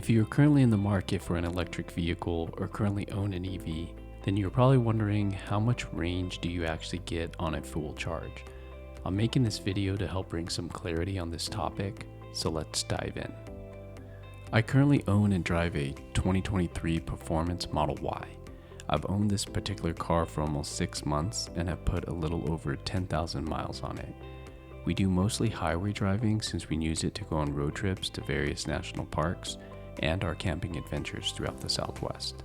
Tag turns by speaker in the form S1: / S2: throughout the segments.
S1: If you are currently in the market for an electric vehicle or currently own an EV, then you're probably wondering how much range do you actually get on a full charge. I'm making this video to help bring some clarity on this topic, so let's dive in. I currently own and drive a 2023 Performance Model Y. I've owned this particular car for almost 6 months and have put a little over 10,000 miles on it. We do mostly highway driving since we use it to go on road trips to various national parks and our camping adventures throughout the Southwest.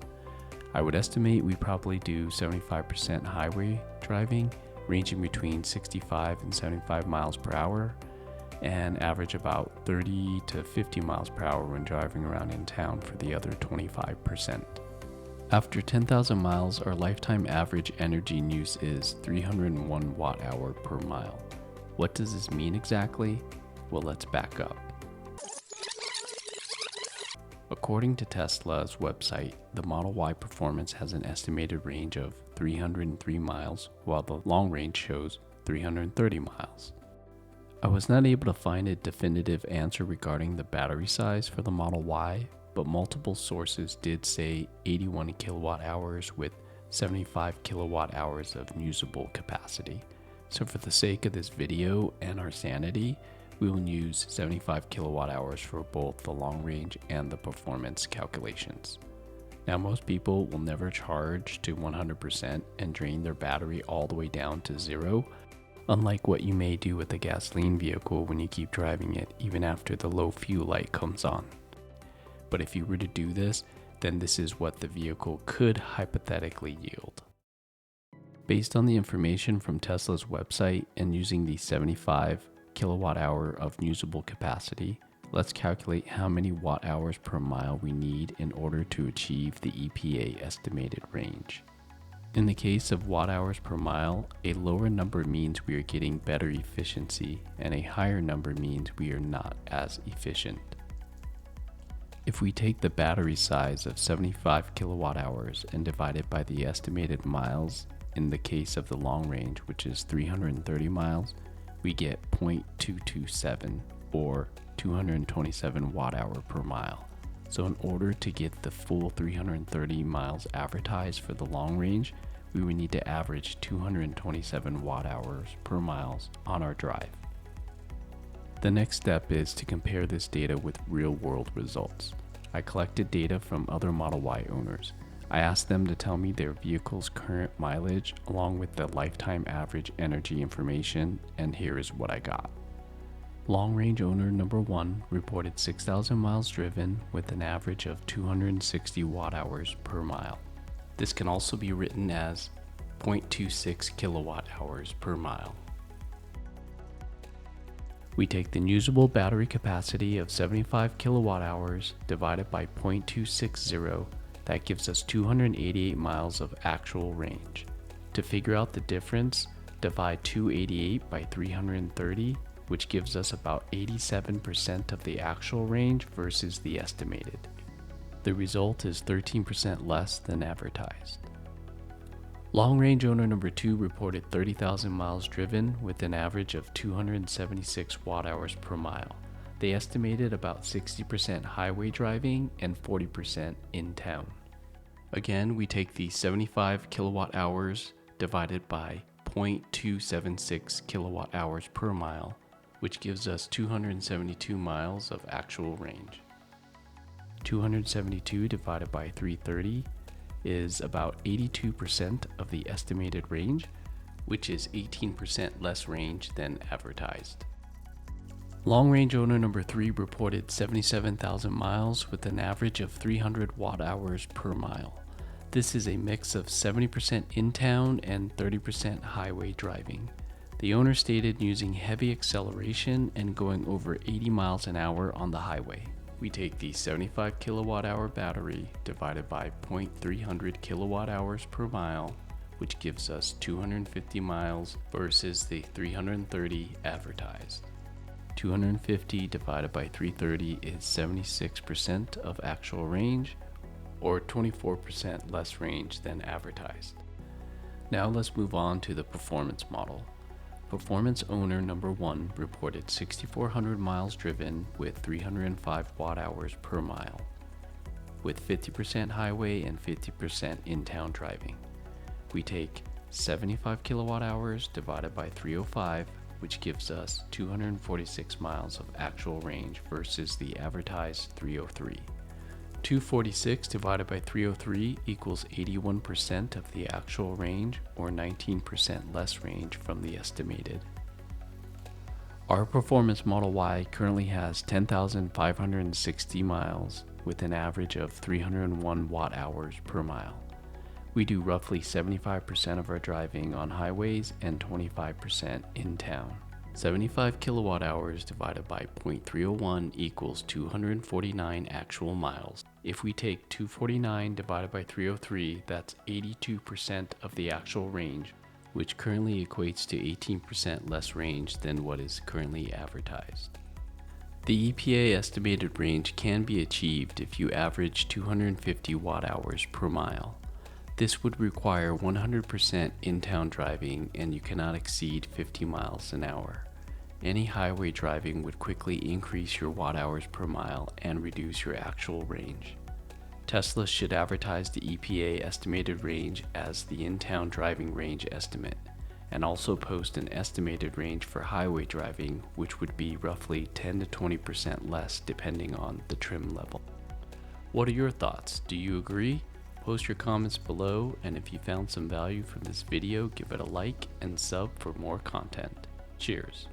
S1: I would estimate we probably do 75% highway driving, ranging between 65 and 75 miles per hour, and average about 30 to 50 miles per hour when driving around in town for the other 25%. After 10,000 miles, our lifetime average energy use is 301 watt-hour per mile. What does this mean exactly? Well, let's back up. According to Tesla's website, the Model Y Performance has an estimated range of 303 miles, while the long range shows 330 miles. I was not able to find a definitive answer regarding the battery size for the Model Y, but multiple sources did say 81 kilowatt hours with 75 kilowatt hours of usable capacity. So for the sake of this video and our sanity, we will use 75 kilowatt hours for both the long range and the performance calculations. Now, most people will never charge to 100% and drain their battery all the way down to zero, unlike what you may do with a gasoline vehicle when you keep driving it even after the low fuel light comes on. But if you were to do this, then this is what the vehicle could hypothetically yield. Based on the information from Tesla's website and using the 75 kilowatt hour of usable capacity, let's calculate how many watt hours per mile we need in order to achieve the EPA estimated range. In the case of watt hours per mile, a lower number means we are getting better efficiency, and a higher number means we are not as efficient. If we take the battery size of 75 kilowatt hours and divide it by the estimated miles in the case of the long range, which is 330 miles, we get 0.227 or 227 watt hour per mile. So in order to get the full 330 miles advertised for the long range, we would need to average 227 watt hours per miles on our drive. The next step is to compare this data with real-world results. I collected data from other Model Y owners. I asked them to tell me their vehicle's current mileage along with the lifetime average energy information, and here is what I got. Long range owner number 1 reported 6,000 miles driven with an average of 260 watt hours per mile. This can also be written as 0.26 kilowatt hours per mile. We take the usable battery capacity of 75 kilowatt hours divided by 0.260. That gives us 288 miles of actual range. To figure out the difference, divide 288 by 330, which gives us about 87% of the actual range versus the estimated. The result is 13% less than advertised. Long range owner number 2 reported 30,000 miles driven with an average of 276 watt hours per mile. They estimated about 60% highway driving and 40% in town. Again, we take the 75 kilowatt hours divided by 0.276 kilowatt hours per mile, which gives us 272 miles of actual range. 272 divided by 330 is about 82% of the estimated range, which is 18% less range than advertised. Long range owner number 3 reported 77,000 miles with an average of 300 watt hours per mile. This is a mix of 70% in town and 30% highway driving. The owner stated using heavy acceleration and going over 80 miles an hour on the highway. We take the 75 kilowatt hour battery divided by 0.300 kilowatt hours per mile, which gives us 250 miles versus the 330 advertised. 250 divided by 330 is 76% of actual range, or 24% less range than advertised. Now let's move on to the performance model. Performance owner number 1 reported 6,400 miles driven with 305 watt hours per mile. with 50% highway and 50% in-town driving. We take 75 kilowatt hours divided by 305, which gives us 246 miles of actual range versus the advertised 303. 246 divided by 303 equals 81% of the actual range, or 19% less range from the estimated. Our Performance Model Y currently has 10,560 miles with an average of 301 watt-hours per mile. We do roughly 75% of our driving on highways and 25% in town. 75 kilowatt hours divided by 0.301 equals 249 actual miles. If we take 249 divided by 303, that's 82% of the actual range, which currently equates to 18% less range than what is currently advertised. The EPA estimated range can be achieved if you average 250 watt-hours per mile. This would require 100% in-town driving, and you cannot exceed 50 miles an hour. Any highway driving would quickly increase your watt-hours per mile and reduce your actual range. Tesla should advertise the EPA estimated range as the in-town driving range estimate, and also post an estimated range for highway driving, which would be roughly 10 to 20% less depending on the trim level. What are your thoughts? Do you agree? Post your comments below, and if you found some value from this video, give it a like and sub for more content. Cheers.